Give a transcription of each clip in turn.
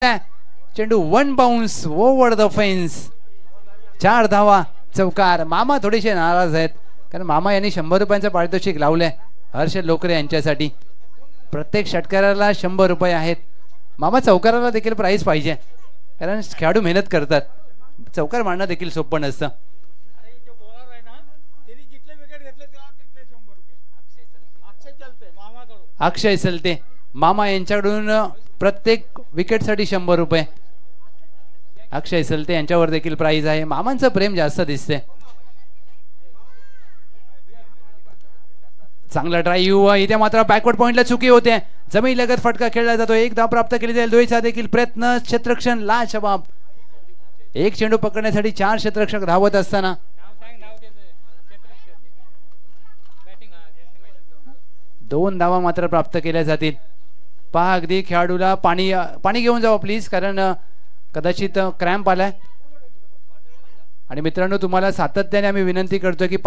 चेंडू one bounce over the fence. 4 धावा चौकार. मामा थोडेसे नाराज आहेत कारण मामा यांनी 100 रुपयांचं पारितोषिक लावलंय हर्ष लोकरे यांच्यासाठी. प्रत्येक षटकाराला 100 रुपये आहेत. मामा चौकाराला देखील प्राइस पाहिजे कारण खेळाडू मेहनत करतात. चौकार मारणं देखील सोपं नसतं. अक्षय सलते मामा यांच्याकडून प्रत्येक विकेटसाठी 100 रुपये. अक्षय सलते यांच्यावर देखील प्राइज आहे. मामांचं प्रेम जास्त दिसते. चांगला ड्राईव्ह इथे मात्र बॅकवर्ड पॉइंटला चुकी होते. जमीन लगत फटका खेळला जातो. 1 धाव प्राप्त केली जाईल. दोहीचा देखील प्रयत्न. क्षेत्ररक्षण लाजवाब. एक चेंडू पकडण्यासाठी 4 क्षेत्ररक्षक धावत असताना 2 धावा मात्र प्राप्त केल्या जातील. पहा अगदी खेळाडूला पाणी घेऊन जावं प्लीज कारण कदाचित क्रॅम्प आलाय. आणि मित्रांनो तुम्हाला सातत्याने आम्ही विनंती करतोय की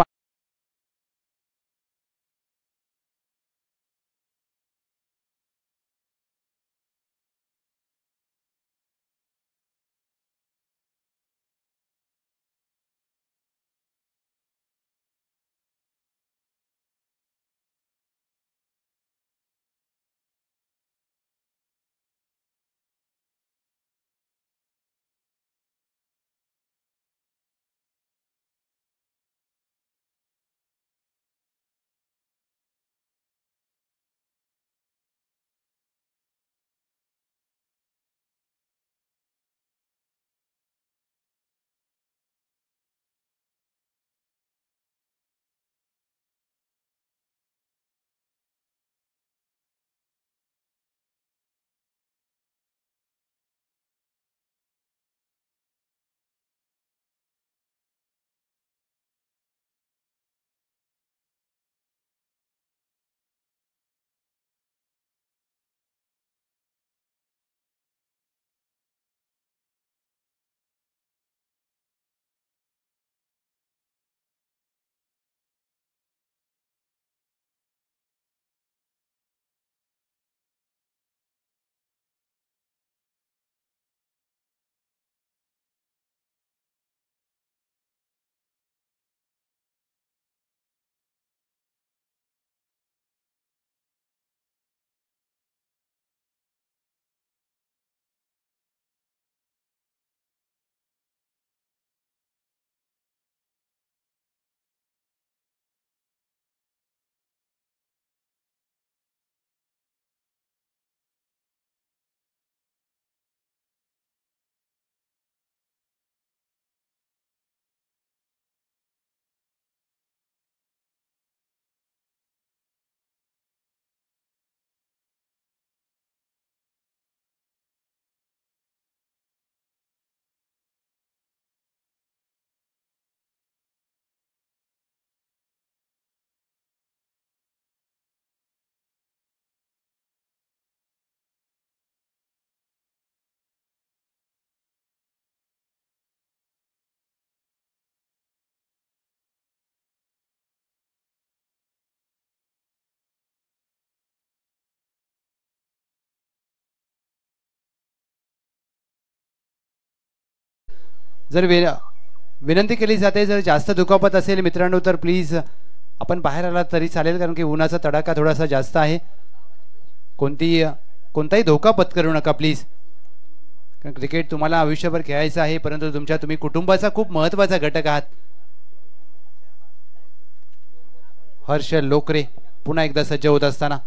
जर विनंती केली जाते जर जास्त दुखापत असेल मित्रांनो तर प्लीज आपण बाहेर आलात तरी चालेल कारण की उन्हाचा तडाखा थोडासा जास्त आहे. कोणताही धोका पत्करू नका प्लीज. कारण क्रिकेट तुम्हाला आयुष्यभर खेळायचं आहे परंतु तुम्ही कुटुंबाचा खूप महत्त्वाचा घटक आहात. हर्ष लोकरे पुन्हा एकदा सज्ज होत असताना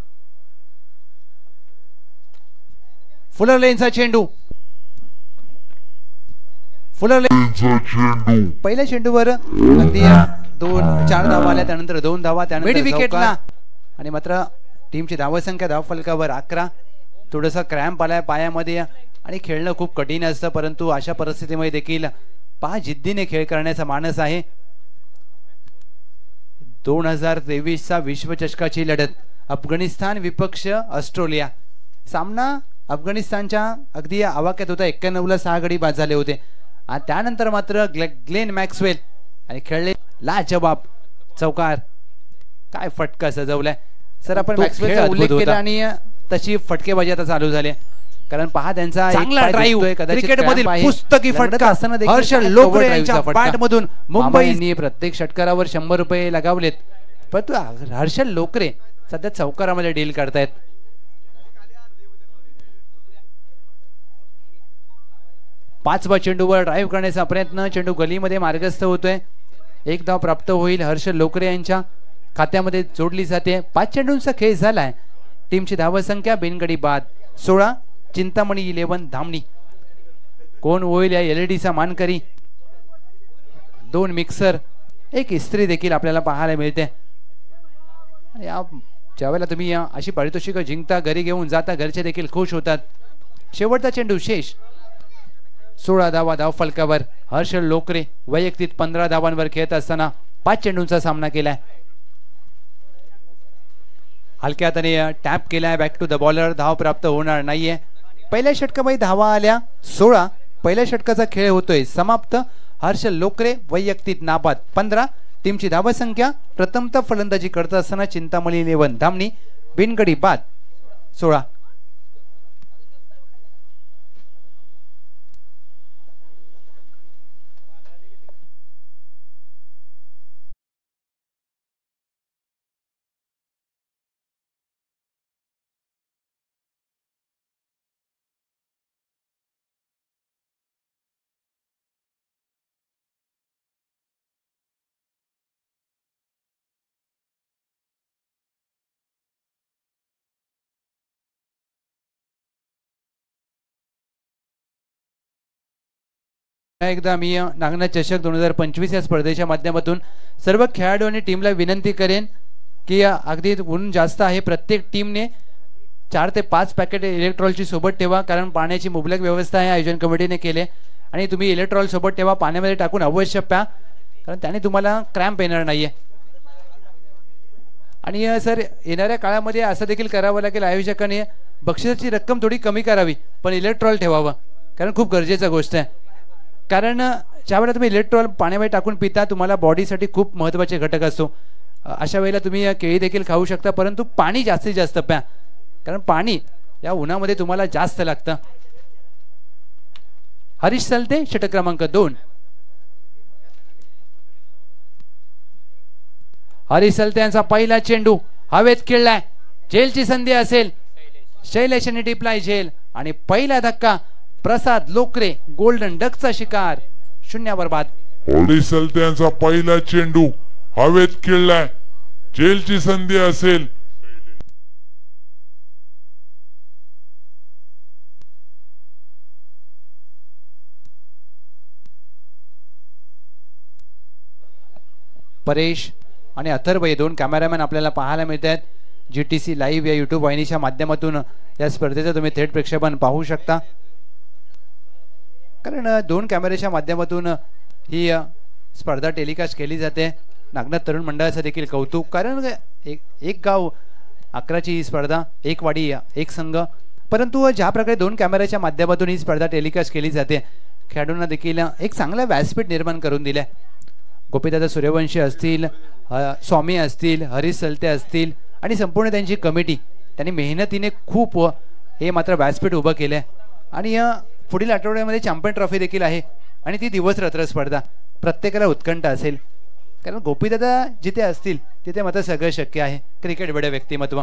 फुलर लेनचा चेंडू. पहिल्या चेंडूवर अगदी 4 धावा आल्या त्यानंतर 2 धावा त्यानंतर विकेटला आणि मात्र टीमची धावसंख्या धावफलकावर 11. थोडासा क्रॅम्प आलाय पायामध्ये आणि खेळणं खूप कठीण असतं परंतु अशा परिस्थितीमध्ये देखील पहा जिद्दीने खेळ करण्याचा मानस आहे. 2023चा विश्वचषकाची लढत अफगाणिस्तान विपक्ष ऑस्ट्रेलिया. सामना अफगाणिस्तानच्या अगदी आवाक्यात होता. 91ला 6 गडी बाद झाले होते आणि त्यानंतर मात्र ग्लेन मॅक्सवेल आणि खेळले लाजवाब चौकार. काय फटका सजवलाय सर. आपण मॅक्सवेलचा उल्लेख केला आणि तशी फटकेबाजी आता चालू झाली. कारण पहा त्यांचा चांगला ड्राइव्ह क्रिकेट मधील पुस्तकी फटका हर्षल लोकरे यांच्या बॅट मधून मुंबईने प्रत्येक षटकारावर 100 रुपये लगावलेत. परंतु हर्षल लोकरे सध्या चौकारामध्ये डील करतायत. पाचवा चेंडूवर ड्राइव्ह करण्याचा प्रयत्न, चेंडू गलीमध्ये मार्गस्थ होतोय. एक धाव प्राप्त होईल. हर्षल लोकरे यांच्या खात्यामध्ये जोडली जाते. 5 चेंडूंचा खेळ झालाय. टीमची धावसंख्या बिनगडी बाद 16. चिंतामणी 11 धामणी. कोण होईल या एलईडीचा मानकरी? 2 मिक्सर, एक इस्त्री देखील आपल्याला पाहायला मिळते. ज्यावेळेला तुम्ही अशी पारितोषिक जिंकता, घरी घेऊन जाता, घरचे देखील खुश होतात. शेवटचा चेंडू शेष. 16 धावा धाव फलकावर. हर्षल लोकरे वैयक्तिक 15 धावांवर खेळत असताना 5 चेंडूंचा सामना केलाय. हलक्या हाताने टॅप केलाय बॅक टू द बॉलर. धाव प्राप्त होणार नाहीये. पहिल्या षटकामध्ये धावा आल्या 16. पहिल्या षटकाचा खेळ होतोय समाप्त. हर्षल लोकरे वैयक्तिक नाबाद 15. टीमची धावसंख्या प्रथमतः फलंदाजी करत असताना चिंतामणी 11 धामणी बिनगडी बाद 16. एकदा मी नागनाथ चषक 2025 या स्पर्धेच्या माध्यमातून सर्व खेळाडू आणि टीमला विनंती करेन की अगदी ऊन जास्त आहे. प्रत्येक टीमने 4 ते 5 पॅकेट इलेक्ट्रॉलची सोबत ठेवा. कारण पाण्याची मुबलक व्यवस्था आहे आयोजन कमिटीने केले. आणि तुम्ही इलेक्ट्रॉल सोबत ठेवा. पाण्यामध्ये टाकून अवश्य प्या. कारण त्याने तुम्हाला क्रॅम्प येणार नाहीये. आणि सर येणाऱ्या काळामध्ये असं देखील करावं लागेल आयोजकांनी बक्षिसाची रक्कम थोडी कमी करावी, पण इलेक्ट्रॉल ठेवावं. कारण खूप गरजेचं गोष्ट आहे. कारण ज्यावेळेला तुम्ही इलेक्ट्रॉल पाण्यामध्ये टाकून पिता तुम्हाला बॉडीसाठी खूप महत्त्वाचे घटक असतो. अशा वेळेला तुम्ही केळी देखील खाऊ शकता, परंतु पाणी जास्तीत जास्त प्या. कारण पाणी या उन्हामध्ये तुम्हाला जास्त लागतं. हरीश सलते षटक क्रमांक 2. हरीश सलते यांचा पहिला चेंडू हवेत खेळलाय. झेलची संधी असेल. शैलेशने टिपलाय झेल आणि पहिला धक्का. प्रसाद लोकरे गोल्डन डकचा शिकार 0 बाद. हरीश सलते यांचा पहिला चेंडू हवेत खेळलाय. झेलची संधी असेल. परेश आणि अथर्व हे 2 कॅमेरामॅन आपल्याला पाहायला मिळत आहेत. GTC लाईव्ह या यूट्यूब वाहिनीच्या माध्यमातून या स्पर्धेचं तुम्ही थेट प्रक्षेपण पाहू शकता. कारण 2 कॅमेऱ्याच्या माध्यमातून ही स्पर्धा टेलिकास्ट केली जाते. नागनाथ तरुण मंडळाचं देखील कौतुक. कारण एक गाव 11ची ही स्पर्धा, एक वाडी एक संघ, परंतु ज्या प्रकारे 2 कॅमेऱ्याच्या माध्यमातून ही स्पर्धा टेलिकास्ट केली जाते खेळाडूंना देखील एक चांगला व्यासपीठ निर्माण करून दिले. गोपीदादा सूर्यवंशी असतील, स्वामी असतील, हरीश सलते असतील आणि संपूर्ण त्यांची कमिटी त्यांनी मेहनतीने खूप हे मात्र व्यासपीठ उभं केलं. आणि पुढील आठवड्यामध्ये चॅम्पियन ट्रॉफी देखील आहे आणि ती दिवस रात्र स्पर्धा. प्रत्येकाला उत्कंठ असेल. कारण गोपीदादा जिथे असतील तिथे मात्र सगळं शक्य आहे. क्रिकेट बडे व्यक्तिमत्व,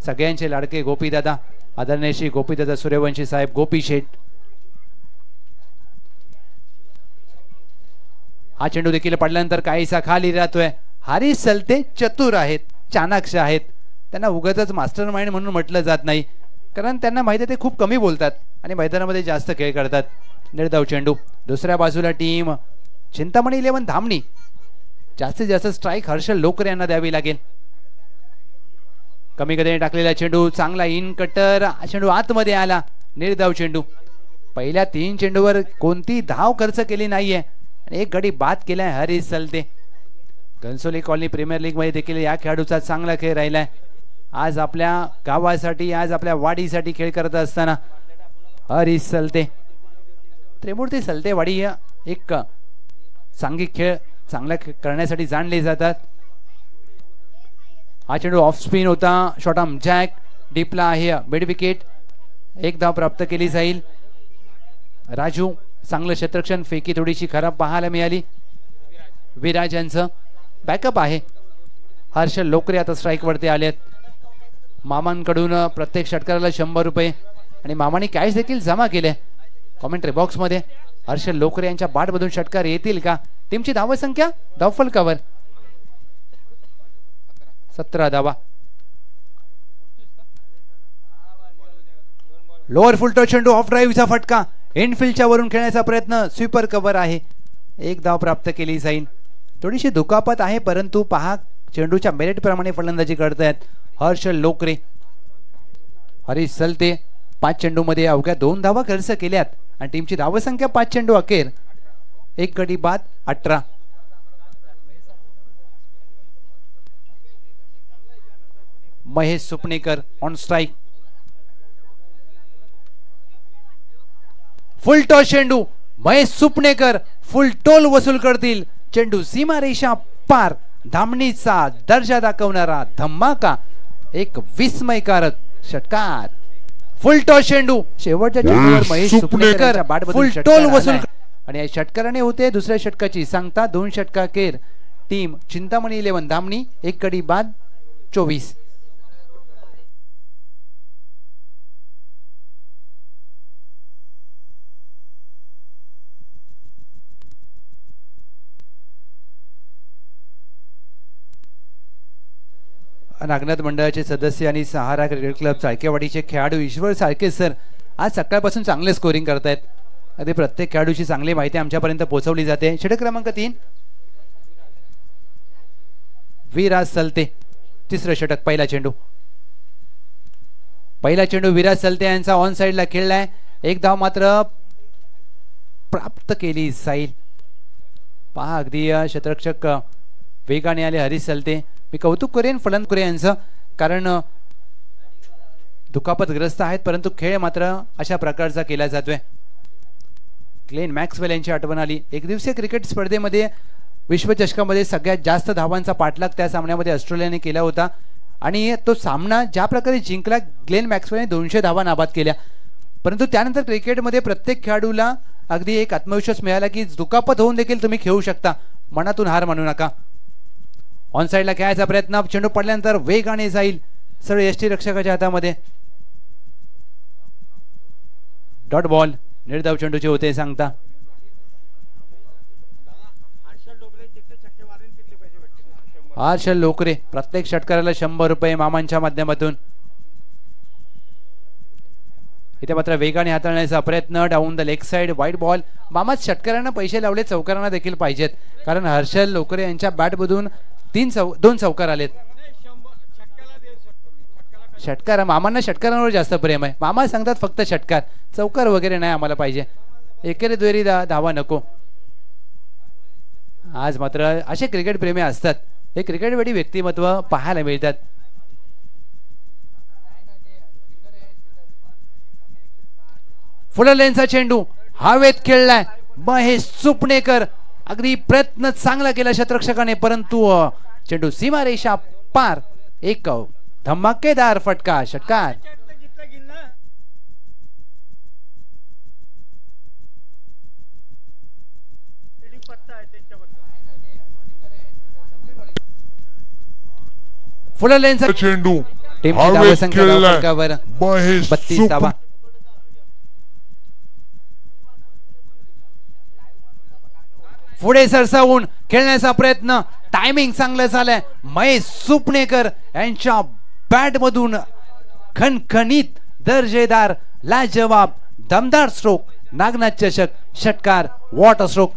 सगळ्यांचे लाडके गोपीदादा, आदरणीय श्री गोपीदादा सूर्यवंशी साहेब, गोपी शेठ. हा चेंडू देखील पडल्यानंतर काहीसा खाली राहतोय. हरीश सलते चतुर आहेत, चाणाक्ष आहेत. त्यांना उगाचच मास्टर माइंड म्हणून म्हटलं जात नाही, कारण त्यांना माहिती आहे ते खूप कमी बोलतात आणि मैदानामध्ये जास्त खेळ करतात. निर्धाव चेंडू. दुसऱ्या बाजूला टीम चिंतामणी 11 धामणी. जास्तीत जास्त स्ट्राईक हर्षल लोकरे यांना द्यावी लागेल. कमी गतीने टाकलेला चेंडू, चांगला इन कटर. चेंडू आतमध्ये आला. निर्धाव चेंडू. पहिल्या 3 चेंडूवर कोणती धाव खर्च केली नाहीये. एक गडी बाद केलाय Harish Salte. Ghansoli colony premier league मध्ये देखील या खेळाडूचा चांगला खेळ राहिलाय. आज आपल्या गावासाठी, आज आपल्या वाडीसाठी खेळ करत असताना हरीश सलते, त्रिमूर्ती सलतेवाडी एक सांघिक खेळ चांगला करण्यासाठी जाणले जातात. हा चेंडू ऑफ स्पिन होता. शॉर्ट आर्म जॅक डीपला आहे. Mid wicket. एक धाव प्राप्त केली जाईल. राजू चांगलं क्षेत्ररक्षण, फेकी थोडीशी खराब पाहायला मिळाली. विराज यांचं बॅकअप आहे. हर्षल लोकरे आता स्ट्राईक वरती आलेत. मामांकडून प्रत्येक षटकाराला 100 रुपये आणि मामाने कॅश देखील जमा केले. कॉमेंट्री बॉक्स मध्ये हर्षल लोकरे यांच्या बॅटमधून षटकार येतील का? टीमची धाव संख्या धावफल कव्हर 17 धावा. लोअर फुलटो चेंडू ऑफ ड्राईव्हचा फटका, इनफिल्डच्या वरून खेळण्याचा प्रयत्न, स्वीपर कव्हर आहे. एक धाव प्राप्त केली जाईल. थोडीशी दुखापत आहे परंतु पहा चेंडूच्या मेरिट प्रमाणे फलंदाजी करतायत हर्षल लोकरे. हरीश सलते 5 चेंडूमध्ये अवघ्या 2 धावा खर्च केल्यात आणि टीमची धावसंख्या 5 चेंडू अखेर 1 गडी बाद 18. Mahesh Supnekar on strike. Full toss चेंडू, महेश सुपणेकर फुल टोल वसूल करतील. चेंडू सीमारेषा पार, धामणीचा दर्जा दाखवणारा धमाका, एक विस्मयकारक षटकार. फुल टॉस चेंडू, शेवटच्या चेंडूवर महेश सुपणेकर फुल टोल वसूल आणि या षटकाराने होते दुसऱ्या षटकाची सांगता. 2 षटकाखेर टीम चिंतामणी 11 धामणी 1 गडी बाद 24. नागनाथ मंडळाचे सदस्य आणि सहारा क्रिकेट क्लब चाळकेवाडीचे खेळाडू ईश्वर साळके सर आज सकाळपासून चांगले स्कोरिंग करतायत. अगदी प्रत्येक खेळाडूची चांगली माहिती आमच्यापर्यंत पोहोचवली जाते. षटक क्रमांक 3 विराज सलते, तिसरं षटक. पहिला चेंडू विराज सलते यांचा ऑन साइडला खेळलाय. एक धाव मात्र प्राप्त केली जाईल. पहा अगदी क्षेत्ररक्षक वेगाने आले हरीश सलते. मी कौतुक करेन फलंदाज यांचं, कारण दुखापतग्रस्त आहेत परंतु खेळ मात्र अशा प्रकारचा केला जातोय. ग्लेन मॅक्सवेल यांची आठवण आली. एक दिवसीय क्रिकेट स्पर्धेमध्ये विश्वचषकामध्ये सगळ्यात जास्त धावांचा पाठलाग त्या सामन्यामध्ये ऑस्ट्रेलियाने केला होता आणि तो सामना ज्या प्रकारे जिंकला ग्लेन मॅक्सवेलने 200 धावा नाबाद केल्या. परंतु त्यानंतर क्रिकेटमध्ये प्रत्येक खेळाडूला अगदी एक आत्मविश्वास मिळाला की दुखापत होऊन देखील तुम्ही खेळू शकता, मनातून हार मानू नका. ऑन साइडला खेळायचा प्रयत्न, चेंडू पडल्यानंतर वेगाने जाईल सरळ यष्टी रक्षकाच्या हातामध्ये. डॉट बॉल, निर्धाव चेंडूचे होते सांगता. हर्षल लोकरे प्रत्येक षटकाराला 100 रुपये मामांच्या माध्यमातून. इथे मात्र वेगाने हाताळण्याचा प्रयत्न, डाऊन द लेग साइड, वाईट बॉल. मामाच षटकारांना पैसे लावले, चौकारांना देखील पाहिजेत कारण हर्षल लोकरे यांच्या बॅटमधून 2 चौकार आलेत. षटकार, मामांना षटकारांवर जास्त प्रेम आहे. मामा सांगतात फक्त षटकार, चौकार वगैरे नाही आम्हाला पाहिजे, एकेरी दुहेरी धावा नको. आज मात्र असे क्रिकेट प्रेमी असतात, हे क्रिकेट वेळी व्यक्तिमत्व पाहायला मिळतात. फुल लेनचा चेंडू हवेत खेळलाय महेश सुपणेकर. अगदी प्रयत्न चांगला केला क्षेत्ररक्षकाने परंतु चेंडू सीमारेषा पार, एक धमाकेदार फटका, षटकार. फुल लेनचा चेंडू टीमची धावसंख्या 32 धावा. पुढे सरसावून खेळण्याचा प्रयत्न, टायमिंग चांगलं झालंय. महेश सुपणेकर यांच्या बॅट मधून खणखणीत दर्जेदार लाजवाब दमदार स्ट्रोक, नागनाथ चषक, षटकार, वॉटर स्ट्रोक.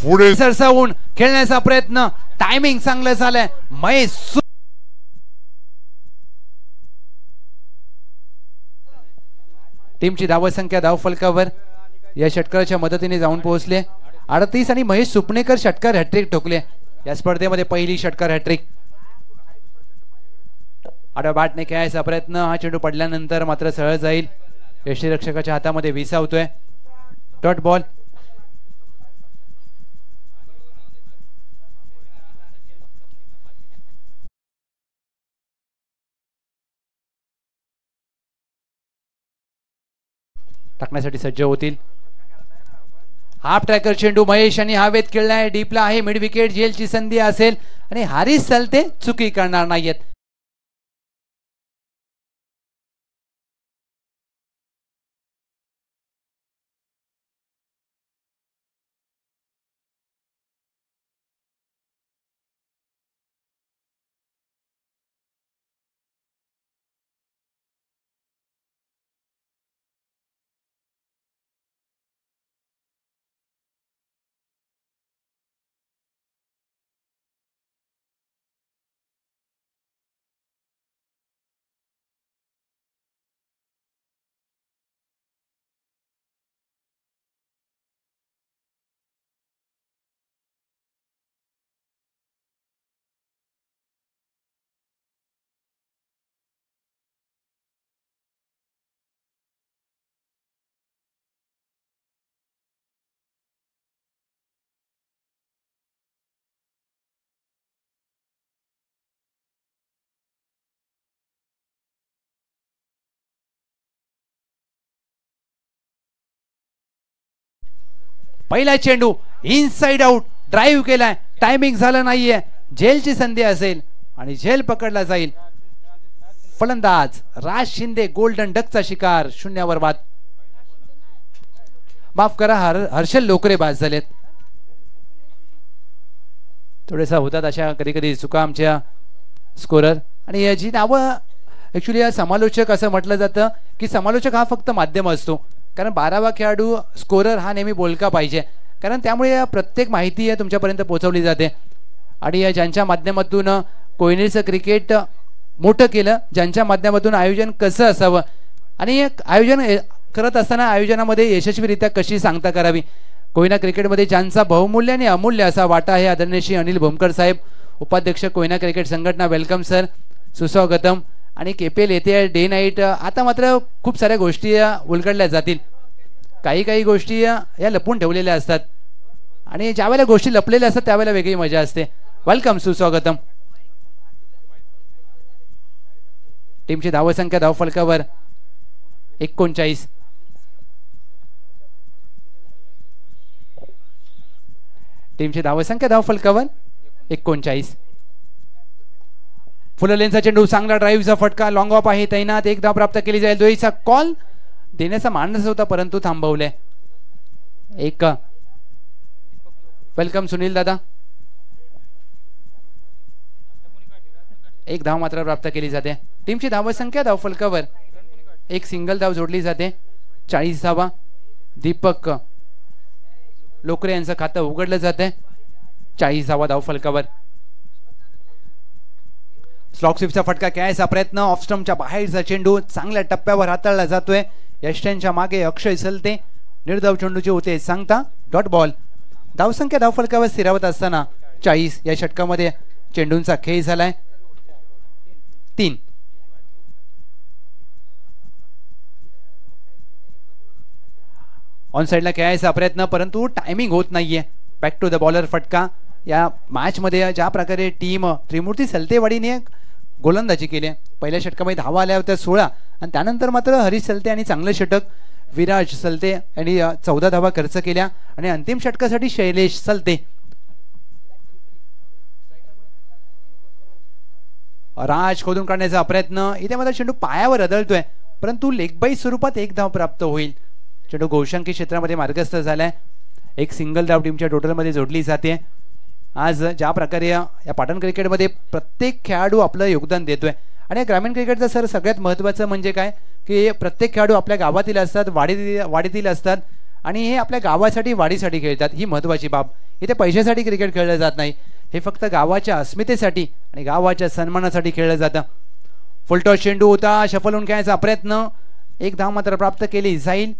पुढे सरसावून खेळण्याचा प्रयत्न, टायमिंग चांगलं झालंय. महेश टीमची धावसंख्या धावफलकावर या षटकाराच्या मदतीने जाऊन पोहोचले 38 आणि महेश सुपणेकर षटकार हॅट्रिक ठोकले. या स्पर्धेमध्ये पहिली षटकार हॅट्रिक. आडव्या बॅटने खेळायचा प्रयत्न, हा चेंडू पडल्यानंतर मात्र सरळ जाईल. यष्टीरक्षकाच्या हातामध्ये विसावतोय. Dot ball. टाकण्यासाठी सज्ज होतील. हाफ ट्रॅकर चेंडू महेश आणि हवेत खेळलाय. डीपला आहे. Mid wicket. झेलची संधी असेल आणि हारिस सलते चुकी करणार नाहीयेत. पहिला चेंडू इनसाइड आउट. ड्राईव्ह केलाय. टायमिंग झालं नाहीये. झेलची संधी असेल आणि झेल पकडला जाईल. फलंदाज राज शिंदे गोल्डन डकचा शिकार. 0 बाद. माफ करा, हर्षल लोकरे बाद झालेत. थोडेसा होतात अशा कधी कधी चुका आमच्या स्कोरर. आणि याची नावं ऍक्च्युली समालोचक असं म्हटलं जातं की समालोचक हा फक्त माध्यम असतो, कारण 12वा खेळाडू स्कोरर हा नेहमी बोलका पाहिजे, कारण त्यामुळे प्रत्येक माहिती तुमच्यापर्यंत पोहोचवली जाते. आणि ज्यांच्या माध्यमातून कोयनेचं क्रिकेट मोठं केलं, ज्यांच्या माध्यमातून आयोजन कसं असावं आणि आयोजन करत असताना आयोजनामध्ये यशस्वीरित्या कशी सांगता करावी, कोयना क्रिकेटमध्ये ज्यांचा बहुमूल्य आणि अमूल्य असा वाटा आहे आदरणीय श्री अनिल भोमकर साहेब, उपाध्यक्ष कोयना क्रिकेट संघटना. वेलकम सर, सुस्वागतम. आणि KPL येते डे नाईट. आता मात्र खूप साऱ्या गोष्टी उलगडल्या जातील. काही गोष्टी या लपून ठेवलेल्या असतात आणि ज्या वेळेला गोष्टी लपलेल्या असतात त्यावेळेला वेगळी मजा असते. वेलकम, सुस्वागतम. टीमची धावसंख्या धावफलकावर 39. टीमची धावसंख्या धावफलकावर 39. फुललेनचा चेंडू, चांगला ड्राईव्हचा फटका, लॉंग ऑफ आहे तैनात. 1 धाव प्राप्त केली जाईल. दोहीचा कॉल देण्याचा मानस होता परंतु थांबवले. 1. वेलकम सुनील दादा. 1 धाव मात्र प्राप्त केली जाते. टीमची धावसंख्या धावफलकावर 1 सिंगल धाव जोडली जाते. 40 धावा. दीपक लोकरे यांचं खातं उघडलं जाते. 40 धावा धावफलकावर. स्लॉक स्वीपचा फटका, कॅयचा प्रयत्न, ऑफ स्टंपच्या बाहेरचा चेंडू चांगल्या टप्प्यावर हाताळला जातोय. यष्ट्यांच्या मागे अक्षय सलते. निर्धाव चेंडूचे होते सांगता. Dot ball. धावसंख्या धावफलकावर स्थिरावत असताना 40. या षटकामध्ये चेंडूंचा खेळ झालाय. 3. ऑन साइडला खेळायचा प्रयत्न परंतु टायमिंग होत नाहीये. बॅक टू द बॉलर फटका. या मॅच मध्ये ज्या प्रकारे टीम त्रिमूर्ती सलतेवाडीने गोलंदाजी केली, पहिल्या षटकामध्ये धावा आल्या होत्या 16 आणि त्यानंतर मात्र हरीश सलते आणि चांगलं षटक विराज सलते यांनी 14 धावा खर्च केल्या आणि अंतिम षटकासाठी शैलेश सलते. राज खोदून काढण्याचा प्रयत्न, इथे मात्र चेंडू पायावर आदळतोय परंतु लेग बाय स्वरूपात 1 धाव प्राप्त होईल. चेंडू गोशांकी क्षेत्रामध्ये मार्गस्थ झालाय. 1 सिंगल धाव टीमच्या टोटलमध्ये जोडली जाते. आज ज्या प्रकारे या पाटण क्रिकेटमध्ये प्रत्येक खेळाडू आपलं योगदान देतोय आणि ग्रामीण क्रिकेटचं सर सगळ्यात महत्त्वाचं म्हणजे काय की प्रत्येक खेळाडू आपल्या गावातील असतात, वाडीतील असतात आणि हे आपल्या गावासाठी वाडीसाठी खेळतात. ही महत्त्वाची बाब. इथे पैशासाठी क्रिकेट खेळलं जात नाही, हे फक्त गावाच्या अस्मितेसाठी आणि गावाच्या सन्मानासाठी खेळलं जातं. फुलटॉस चेंडू होता, शफल होऊन खेळायचा प्रयत्न, 1 धाव मात्र प्राप्त केली जाईल.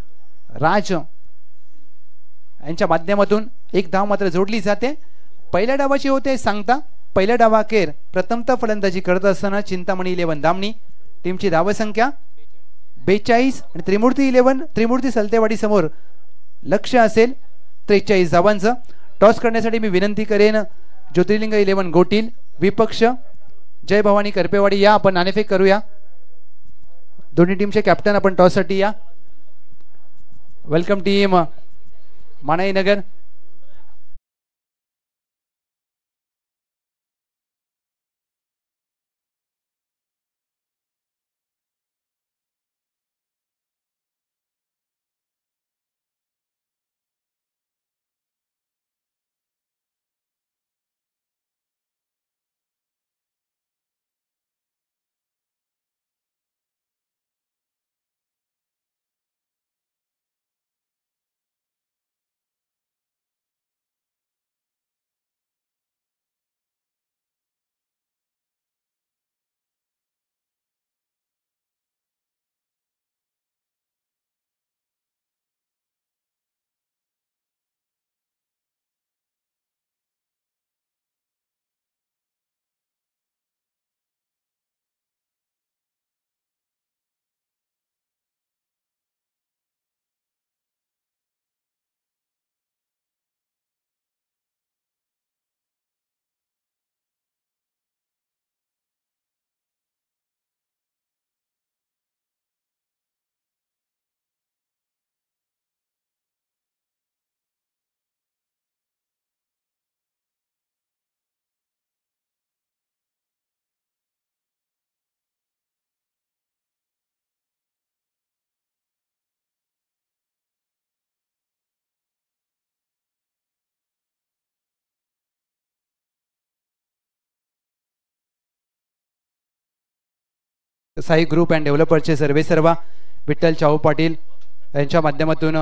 राज यांच्या माध्यमातून 1 धाव मात्र जोडली जाते. पहिल्या डावाची होते सांगता. पहिल्या डावाखेर प्रथमतः फलंदाजी करत असताना चिंतामणी 11 धामणी. टीमची धावसंख्या 42 आणि त्रिमूर्ती 11 त्रिमूर्ती सलतेवाडी समोर लक्ष असेल 43 धावांचं. टॉस करण्यासाठी मी विनंती करेन ज्योतिर्लिंग 11 गोटील विपक्ष जय भवानी करपेवाडी या आपण नाणेफेक करूया. दोन्ही टीमचे कॅप्टन आपण टॉस साठी या. Welcome team Manai Nagar. Sai group and डेव्हलपर्सचे सर्वेसर्वा विठ्ठल चाऊ पाटील यांच्या माध्यमातून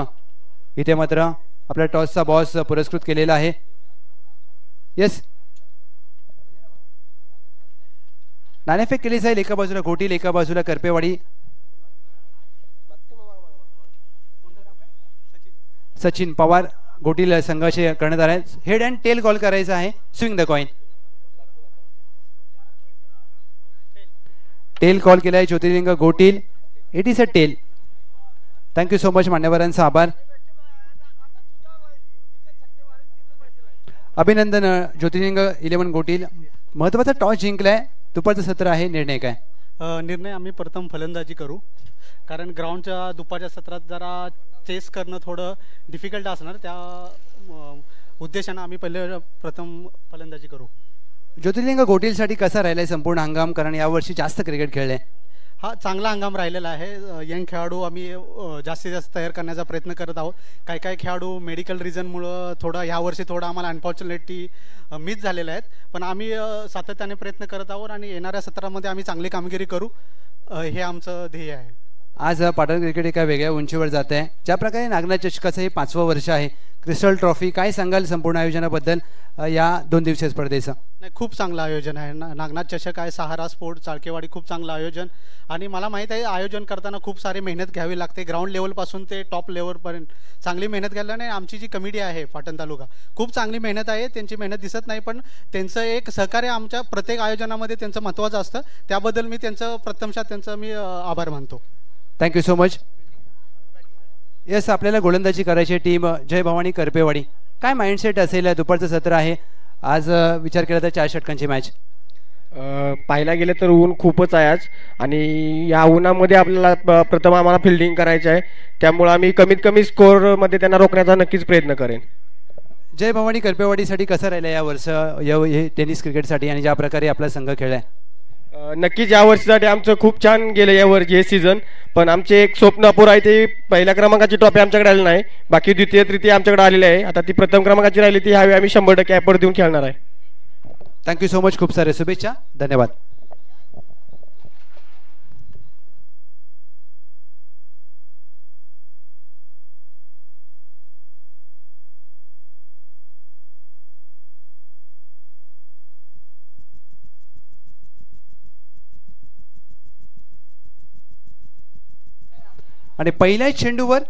इथे मात्र आपल्या टॉसचा बॉस पुरस्कृत केलेला आहे. येस नाणेफेक केली जाईल. एका बाजूला घोटील एका बाजूला करपेवाडी. सचिन पवार घोटील संघाचे कर्णधार आहेत. हेड अँड टेल कॉल करायचा आहे. Swing the coin. Tail call केला आहे Jyotirling Gotil. It is a tail. Thank you so much मान्यवरांचा आभार. अभिनंदन ज्योतिर्लिंग 11 गोटील. महत्वाचा टॉस जिंकलाय. दुपारचं सत्र आहे. निर्णय काय? निर्णय आम्ही प्रथम फलंदाजी करू कारण ग्राउंडच्या दुपारच्या सत्रात जरा चेस करणं थोडं डिफिकल्ट असणार. त्या उद्देशानं आम्ही पहिले प्रथम फलंदाजी करू. ज्योतिर्लिंग गोटीलसाठी कसा राहिलाय संपूर्ण हंगाम कारण यावर्षी जास्त क्रिकेट खेळले? हा चांगला हंगाम राहिलेला आहे. यंग खेळाडू आम्ही जास्तीत जास्त तयार करण्याचा प्रयत्न करत आहोत. काही खेळाडू मेडिकल रिझनमुळं थोडं ह्यावर्षी थोडं आम्हाला अनफॉर्च्युनेटली मिस झालेल्या आहेत. पण आम्ही सातत्याने प्रयत्न करत आहोत आणि येणाऱ्या सत्रामध्ये आम्ही चांगली कामगिरी करू हे आमचं ध्येय आहे. आज पाटण क्रिकेट एका वेगळ्या उंचीवर जात आहे. ज्या प्रकारे नागनाथ चषकाचं हे 5वं वर्ष आहे. क्रिस्टल ट्रॉफी काय सांगाल संपूर्ण आयोजनाबद्दल या 2 दिवसीय स्पर्धेचं? नाही खूप चांगलं आयोजन आहे. नागनाथ चषक आहे. सहारा स्पोर्ट चाळकेवाडी खूप चांगलं आयोजन. आणि मला माहीत आहे आयोजन करताना खूप सारी मेहनत घ्यावी लागते. ग्राउंड लेवलपासून ते टॉप लेवलपर्यंत चांगली मेहनत घ्यायला. नाही आमची जी कमिटी आहे पाटण तालुका खूप चांगली मेहनत आहे. त्यांची मेहनत दिसत नाही पण त्यांचं एक सहकार्य आमच्या प्रत्येक आयोजनामध्ये त्यांचं महत्त्वाचं असतं. त्याबद्दल मी त्यांचं प्रथमशः त्यांचं मी आभार मानतो. Thank you so much. येस आपल्याला गोलंदाजी करायची टीम जय भवानी करपेवाडी. काय माइंडसेट असेल? दुपारचं सत्र आहे. आज विचार केला तर 4 षटकांची मॅच. पाहायला गेलं तर ऊन खूपच आहे आज आणि या उन्हामध्ये आपल्याला प्रथम आम्हाला फिल्डिंग करायचं आहे. त्यामुळे आम्ही कमीत कमी स्कोअरमध्ये त्यांना रोखण्याचा नक्कीच प्रयत्न करेन. जय भवानी करपेवाडीसाठी कसं राहिलं या वर्ष हे टेनिस क्रिकेटसाठी आणि ज्या प्रकारे आपला संघ खेळलाय? नक्कीच या वर्षीसाठी आमचं खूप छान गेलं यावर्षी हे सीझन. पण आमचे एक स्वप्न अपूर आहे ते पहिल्या क्रमांकाची ट्रॉफी आमच्याकडे आली नाही. बाकी द्वितीय तृतीय आमच्याकडे आलेली आहे. आता ती प्रथम क्रमांकाची राहिली ती ह्यावेळी आम्ही 100% ॲपवर देऊन खेळणार आहे. Thank you so much. खूप सारे शुभेच्छा. धन्यवाद. आणि पहिल्याच चेंडूवर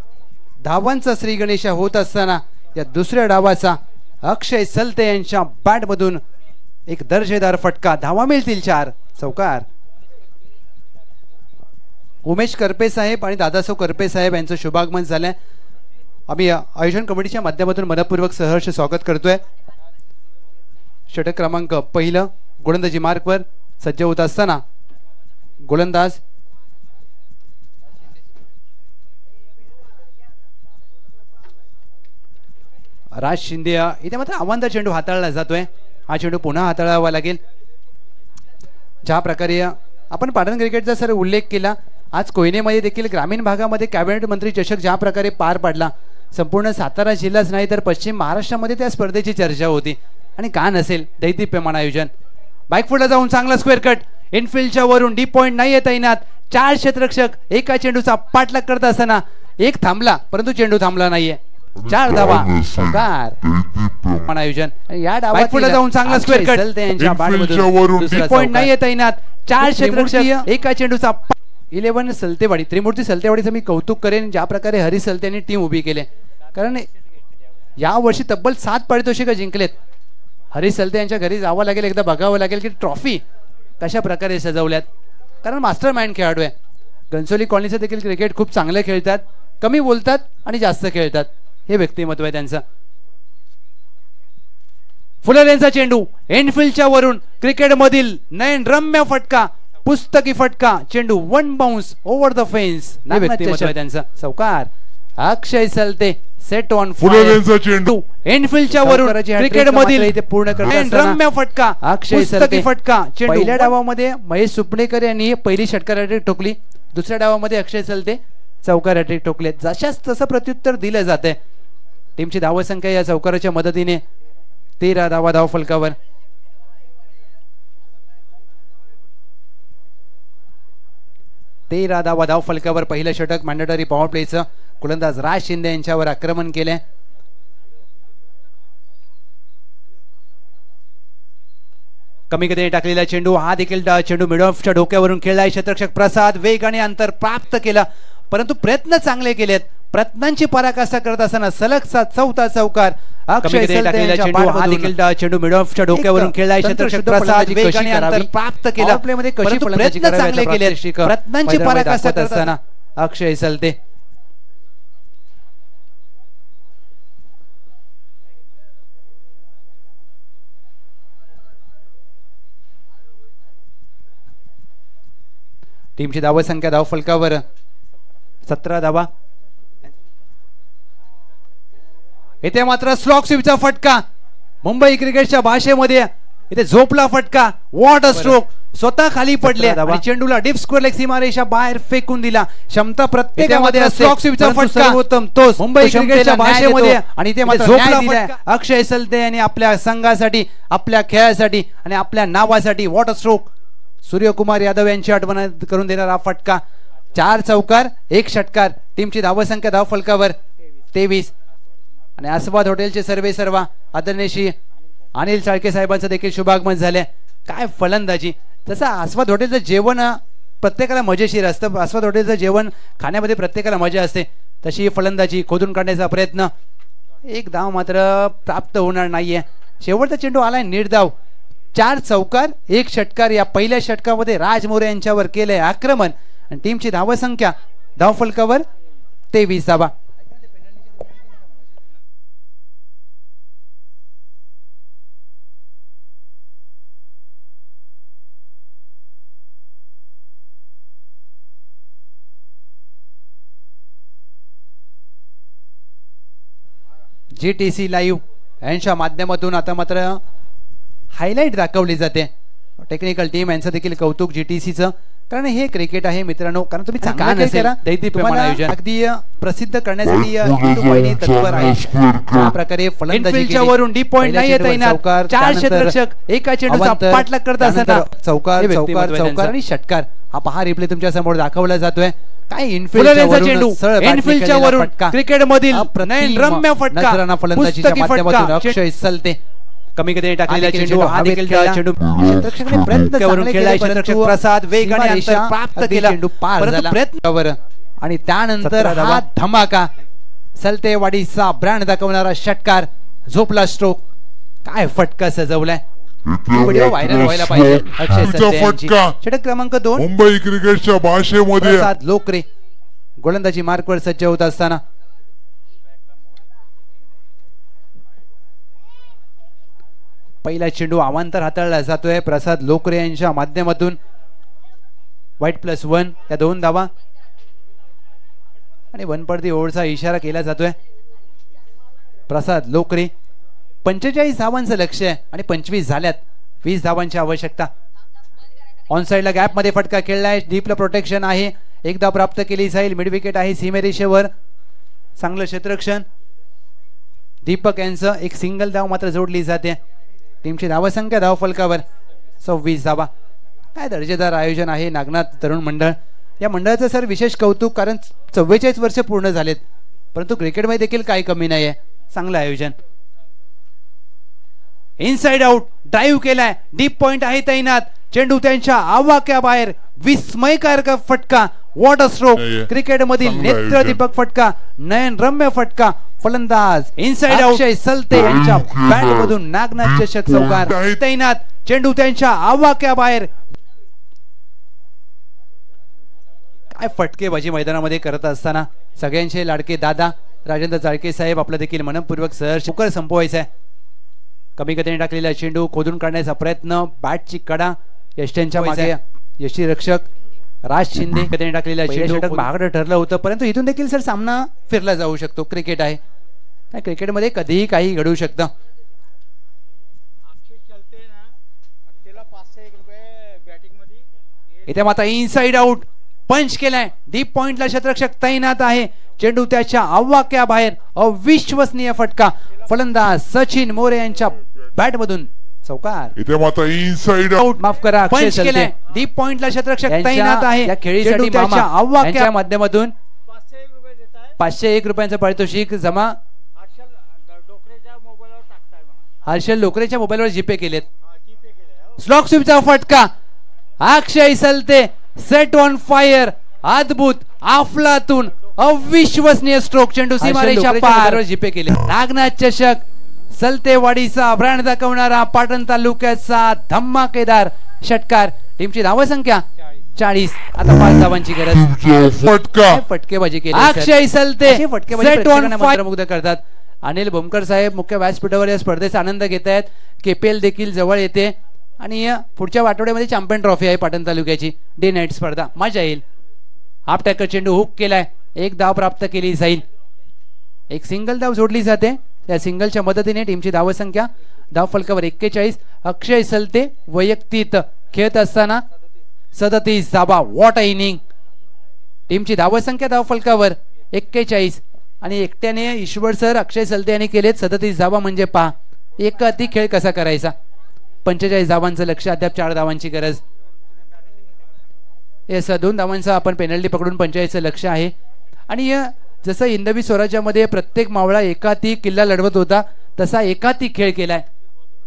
धावांचा श्री गणेशा होत असताना या दुसऱ्या डावाचा अक्षय सलते यांच्या बॅटमधून एक दर्जेदार फटका. धावा मिळतील 4. चौकार. उमेश करपे साहेब आणि दादासाहेब करपे साहेब यांचं शुभागमन झालंय. आम्ही आयोजन कमिटीच्या माध्यमातून मनपूर्वक सहर्ष स्वागत करतोय. षटक क्रमांक पहिलं गोलंदाजी मार्कवर सज्ज होत असताना गोलंदाज राज शिंदे इथे मात्र आव्हानदार चेंडू हाताळला जातोय. हा चेंडू पुन्हा हाताळावा लागेल. ज्या प्रकारे आपण पाटण क्रिकेटचा सर उल्लेख केला, आज कोयनेमध्ये देखील ग्रामीण भागामध्ये कॅबिनेट मंत्री चषक ज्या प्रकारे पार पडला, संपूर्ण सातारा जिल्हाच नाही तर पश्चिम महाराष्ट्रामध्ये त्या स्पर्धेची चर्चा होती. आणि का नसेल, दैदिप्यमान आयोजन. बाईकफुटला जाऊन चांगला स्क्वेअर कट इनफिल्डच्या वरून डीप पॉइंट नाही येत तैनात. 4 क्षेत्ररक्षक एका चेंडूचा पाठलाग करत असताना एक थांबला, परंतु चेंडू थांबला नाहीये. 4 धावा आयोजन. या डावात जाऊन चांगला स्क्वेअर कट त्यांच्या बॅटमधून डीप पॉइंट नाही येत तैनात. 4 क्षेत्ररक्षक एका चेंडूचा 11 सलतेवाडी. त्रिमूर्ती सलतेवाडीचं मी कौतुक करेन ज्या प्रकारे हरी सलते यांनी टीम उभी केली, कारण या वर्षी तब्बल 7 पारितोषिकं जिंकलेत. हरी सलते यांच्या घरी जावं लागेल, एकदा बघावं लागेल की ट्रॉफी कशा प्रकारे सजवल्यात, कारण मास्टर माइंड खेळाडू आहे. घनसोली कॉलनीचं देखील क्रिकेट खूप चांगलं खेळतात, कमी बोलतात आणि जास्त खेळतात, हे व्यक्तिमत्व आहे त्यांचं. फुलर यांचा चेंडू एनफिल्डच्या वरून क्रिकेटमधील नयन रम्य फटका, पुस्तकी फटका, चेंडू 1 बाउन्स ओव्हर द फेन्स, हे व्यक्तिमत्व आहे त्यांचं. चौकार अक्षय सलते सेट ऑन फुलर चेंडू एनफिल्डच्या वरून क्रिकेटमधील इथे पूर्ण करत रम्य फटका, अक्षय सलते फटका, चेंडू. पहिल्या डावामध्ये महेश सुपणेकर यांनी पहिली षटकार हॅट्रिक ठोकली, दुसऱ्या डावामध्ये अक्षय सलते चौकार हॅट्रिक ठोकले. जशाच तसं प्रत्युत्तर दिलं जाते. टीमची धावसंख्या या चौकाराच्या मदतीने 13 धावा धाव फलकावर. धाव फलकावर पहिलं षटक मॅन्डेटरी पॉवर प्लेचं. गोलंदाज राज शिंदे यांच्यावर आक्रमण केले. कमी गतीने टाकलेला चेंडू, हा देखील चेंडू मिड ऑफच्या डोक्यावरून खेळलाय. क्षेत्ररक्षक प्रसाद वेगाने अंतर प्राप्त केलं, परंतु प्रयत्न चांगले केलेत. प्रयत्नांची पराकाष्ठा करत असताना सलगचा 4था चौकार अक्षय सलते चेंडू, हा देखील चेंडू मिड ऑफच्या डोक्यावरून खेळलाय. क्षेत्ररक्षक प्रसाद वेगाने अंतर प्राप्त केलं, प्लेमध्ये कशी प्रयत्न चांगले केलेत. प्रयत्नांची पराकाष्ठा करत असताना अक्षय सलते. टीमची धावसंख्या धाव फलकावर 17 धावा. इथे मात्र स्लॉक स्वीपचा फटका, मुंबई क्रिकेटच्या भाषेमध्ये इथे झोपला फटका, वॉट अ स्ट्रोक. स्वतः खाली पडले आणि चेंडूला डीप स्क्वेअर लेग सीमारेषा बाहेर फेकून दिला. क्षमता प्रत्येकामध्ये असते. स्लॉक स्वीपचा फटका उत्तम तोच मुंबई क्रिकेटच्या भाषेमध्ये. आणि इथे मात्र झोपला फटका अक्षय सलते यांनी आपल्या संघासाठी, आपल्या खेळासाठी आणि आपल्या नावासाठी what a stroke. Suryakumar Yadav यांची आठवण करून देणारा फटका. 4 चौकार 1 षटकार. टीमची धावसंख्या धाव फलकावर 23. आणि आस्वाद हॉटेलचे सर्वे सर्वा आदरणीय श्री अनिल चाळके साहेबांचं देखील शुभागमन झाले. काय फलंदाजी. तसं आस्वाद हॉटेलचं जेवण प्रत्येकाला मजेशीर असतं. आस्वाद हॉटेलचं जेवण खाण्यामध्ये प्रत्येकाला मजा असते. तशी फलंदाजी खोदून काढण्याचा प्रयत्न. 1 धाव मात्र प्राप्त होणार नाहीये. शेवटचा चेंडू आलाय निर्धाव. 4 चौकार 1 षटकार. या पहिल्या षटकामध्ये राज मोरे यांच्यावर केलंय आक्रमण आणि टीमची धावसंख्या धाव फलकावर 23 धावा. GTC लाईव्ह यांच्या माध्यमातून आता मात्र हायलाइट दाखवली जाते. टेक्निकल टीम यांचं देखील कौतुक GTCचं, कारण हे क्रिकेट आहे मित्रांनो. कारण तुम्ही दैदिप्यमान आयोजन अगदी प्रसिद्ध करण्यासाठी तत्पर आहे. या प्रकारे फलंदाजीच्या वरून डीप पॉइंट नाही येत आहे. 4 क्षेत्ररक्षक एका चेंडूचा पाठलाग करत असताना चौकार चौकार चौकार आणि षटकार. हा पहा रिप्ले तुमच्या समोर दाखवला जातोय. काय इनफिल्डचा चेंडू एनफिल्डच्या वरून क्रिकेटमधील नयन रम्य फटका, फलंदाजीच्या माध्यमातून अक्षय सलते. कमी गतीने टाकलेला चेंडू, हा देखील चेंडू क्षेत्ररक्षकाने प्रयत्न करून खेळलाय. क्षेत्ररक्षक प्रसाद वेगाने अंतर प्राप्त केला, परंतु प्रयत्नावर. आणि त्यानंतर हा धमाका, सलतेवाडीचा ब्रँड दाखवणारा षटकार, झोपला स्ट्रोक. काय फटका सजवलाय. व्हिडिओ व्हायरल व्हायला पाहिजे. अक्षय सलते यांची फटका षटक क्रमांक 2. मुंबई क्रिकेटच्या भाषेमध्ये प्रसाद लोकरे गोलंदाजी मार्कवर सज्ज होत असताना पहिला चेंडू अवांतर हाताळला जातोय प्रसाद लोकरे यांच्या माध्यमातून. वाईट +1 या 2 धावा आणि वनपडती ओव्हरचा इशारा केला जातोय. प्रसाद लोकरे 45 धावांचं लक्ष्य आहे आणि 25 झाल्यात. 20 धावांची आवश्यकता. ऑन साइडला गॅप मध्ये फटका खेळलाय. डीपला प्रोटेक्शन आहे. 1 धाव प्राप्त केली जाईल. मिड विकेट आहे सीमेरेषेवर. चांगलं क्षेत्ररक्षण. दीपक यांचं एक सिंगल धाव मात्र जोडली जाते. टीमची धावसंख्या धाव फलकावर 26 धावा. काय दर्जेदार आयोजन आहे नागनाथ तरुण मंडळ. या मंडळाचं सर विशेष कौतुक, कारण 44 वर्ष पूर्ण झालेत परंतु क्रिकेटमध्ये देखील काही कमी नाही आहे. चांगलं आयोजन. इनसाइड आउट ड्राईव्ह केलाय. डीप पॉइंट आहे तैनात. चेंडू त्यांच्या आवाक्याबाहेर. विस्मयकारक फटका. Water stroke. क्रिकेटमधील नेत्रदीपक फटका. नयनरम्य फटका. फलंदाज इनसाइड आउट अक्षय सलते यांच्या बॅट मधून नागनाथ चषक चौकार तैनात. चेंडू त्यांच्या आवाक्याबाहेर. काय फटकेबाजी मैदानामध्ये करत असताना सगळ्यांचे लाडके दादा राजेंद्र चाळके साहेब आपलं देखील मनपूर्वक सहर्ष उकर संपवायचा आहे. कमी गतीने टाकलेला चेंडू खोदून काढण्याचा प्रयत्न. बॅटची कडा यष्ट्यांच्या मागे. यष्टी रक्षक राज शिंदे गतीने टाकलेला चेंडू महागडं ठरलं होतं परंतु इथून देखील सर सामना फिरला जाऊ शकतो. क्रिकेट आहे. क्रिकेटमध्ये कधीही काही घडू शकतं. इथे मात्र इनसाइड आउट पंच केलाय. डीप पॉइंटला क्षेत्ररक्षक तैनात आहे. चेंडू त्याच्या आवाक्याबाहेर. अविश्वसनीय फटका. फलंदाज सचिन मोरे यांच्या बॅट मधून चौकार. इथे मात्र इनसाइड आउट माफ करा. पंच केलाय. डीप पॉइंटला क्षेत्ररक्षक तैनात आहे. या खेळीसाठी त्याच्या आवाक्या माध्यमातून 501 रुपयांचं पारितोषिक जमा हर्षल लोकरेच्या मोबाईलवर जीपे केलेत. स्लॉक स्वीपचा फटका. अक्षय सलते सेट ऑन फायर. अद्भुत अफलातून अविश्वसनीय स्ट्रोक. चेंडू सीमारेषा पार. जीपे केले. नागनाथ चषक सलतेवाडीचा ब्रँड दाखवणारा पाटण तालुक्याचा धमाकेदार षटकार. टीमची धावसंख्या 40. आता 5 धावांची गरज. फटकेबाजी केली. अक्षय सलते सेट ऑन फायर मुग्ध करतात. अनिल भोमकर साहेब मुख्य व्यासपीठावर या स्पर्धेचा आनंद घेत आहेत. केपीएल देखील जवळ येते आणि पुढच्या आठवड्यामध्ये चॅम्पियन ट्रॉफी आहे पाटण तालुक्याची. डे नाईट स्पर्धा. मजा येईल. हाफ टॅकर चेंडू हुक केलाय. 1 धाव प्राप्त केली जाईल. एक सिंगल धाव जोडली जाते. त्या सिंगलच्या मदतीने टीमची धावसंख्या धाव फलकावर 41. अक्षय सलते वैयक्तिक खेळत असताना 37 धावा. What a inning. टीमची धावसंख्या धाव फलकावर 41 आणि एकट्याने ईश्वर सर अक्षय सलते यांनी केलेत 37 धावा. म्हणजे पहा एक अति खेळ कसा करायचा. 45 धावांचं लक्ष. अद्याप 4 धावांची गरज. येस 2 धावांचं आपण पेनल्टी पकडून 45चं लक्ष आहे. आणि जसं हिंदवी स्वराज्यामध्ये प्रत्येक मावळा एकाती किल्ला लढवत होता तसा एकाती खेळ केलाय.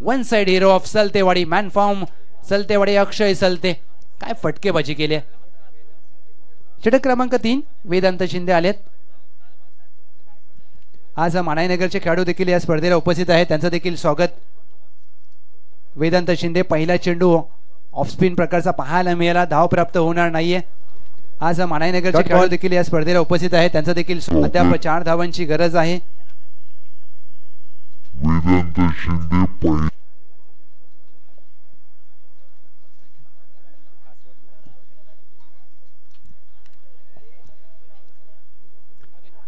One side hero of Saltewadi. Man from Saltewadi Akshay Salte. काय फटकेबाजी केली. षटक क्रमांक 3 वेदांत शिंदे आलेत. आज मानाईनगरचे खेळाडू देखील या स्पर्धेला उपस्थित आहेत. त्यांचं देखील स्वागत. वेदांत शिंदे पहिला चेंडू ऑफ स्पिन प्रकारचा पाहायला मिळाला. धाव प्राप्त होणार नाहीये. आज मानाईनगरचे खेळाडू देखील या स्पर्धेला उपस्थित आहेत. त्यांचं देखील अद्याप 4 धावांची गरज आहे. वेदांत शिंदे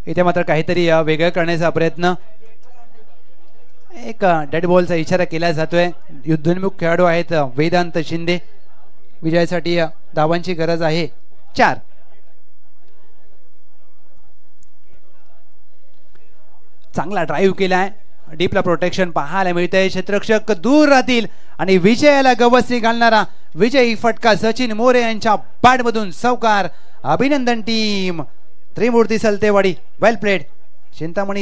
इथे मात्र काहीतरी वेगळं करण्याचा प्रयत्न. एक डेड बॉलचा इशारा केला जातोय. युद्धोन्मुख खेळाडू आहेत वेदांत शिंदे. विजयासाठी धावांची गरज आहे 4. चांगला ड्राईव्ह केलाय. डीपला प्रोटेक्शन पाहायला मिळतंय. क्षेत्ररक्षक दूर राहतील आणि विजयाला गवसणी घालणारा विजयी फटका सचिन मोरे यांच्या बॅट मधून चौकार. अभिनंदन टीम. त्रिमूर्ती सलतेवाडी. वेल प्लेड. चिंतामणी